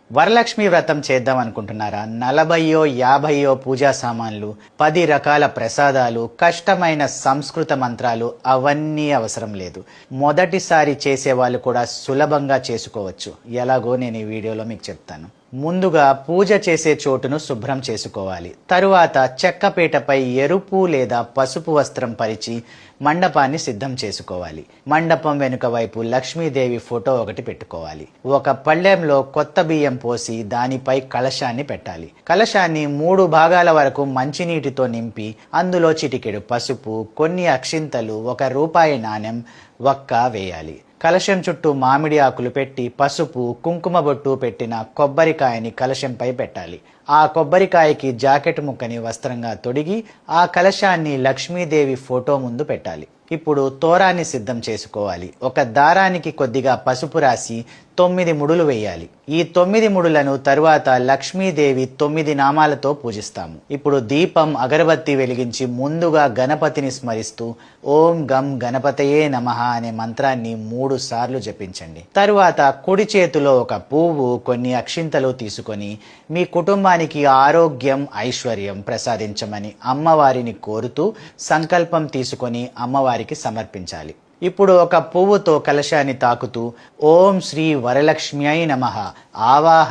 వరలక్ష్మి వ్రతం చేద్దాం అనుకుంటున్నారా? 40 పూజా సామాన్లు, 10 రకాల ప్రసాదాలు, కష్టమైన సంస్కృత మంత్రాలు అవన్నీ అవసరం లేదు. మొదటిసారి చేసేవాళ్ళు కూడా సులభంగా చేసుకోవచ్చు. ఎలాగో నేను ఈ వీడియోలో మీకు చెప్తాను. ముందుగా పూజ చేసే చోటును శుభ్రం చేసుకోవాలి. తరువాత చెక్కపీటపై ఎరుపు లేదా పసుపు వస్త్రం పరిచి మండపాన్ని సిద్ధం చేసుకోవాలి. మండపం వెనుక వైపు లక్ష్మీదేవి ఫోటో ఒకటి పెట్టుకోవాలి. ఒక పళ్ళెంలో కొత్త బియ్యం పోసి దానిపై కలశాన్ని పెట్టాలి. కలశాన్ని 3 భాగాల వరకు మంచినీటితో నింపి అందులో చిటికెడు పసుపు, కొన్ని అక్షింతలు, 1 రూపాయి నాణెం, వక్క వేయాలి. కలశం చుట్టూ మామిడి ఆకులు పెట్టి పసుపు, కుంకుమ బొట్టు పెట్టిన కొబ్బరికాయని కలశంపై పెట్టాలి. ఆ కొబ్బరికాయకి జాకెట్ ముక్కని వస్త్రంగా తొడిగి ఆ కలశాన్ని లక్ష్మీదేవి ఫోటో ముందు పెట్టాలి. ఇప్పుడు తోరాన్ని సిద్ధం చేసుకోవాలి. ఒక దారానికి కొద్దిగా పసుపు రాసి 9 ముడులు వేయాలి. ఈ 9 ముడులను తరువాత లక్ష్మీదేవి 9 నామాలతో పూజిస్తాము. ఇప్పుడు దీపం, అగరబత్తి వెలిగించి ముందుగా గణపతిని స్మరిస్తూ ఓం గం గణపతయే నమః అనే మంత్రాన్ని 3 సార్లు జపించండి. తరువాత కుడి చేతిలో ఒక పువ్వు, కొన్ని అక్షింతలు తీసుకొని మీ కుటుంబానికి ఆరోగ్యం, ఐశ్వర్యం ప్రసాదించమని అమ్మవారిని కోరుతూ సంకల్పం తీసుకొని అమ్మవారికి సమర్పించాలి. ఇప్పుడు ఒక పువ్వుతో కలశాన్ని తాకుతూ ఓం శ్రీ వరలక్ష్మ్యై నమః ఆవాహ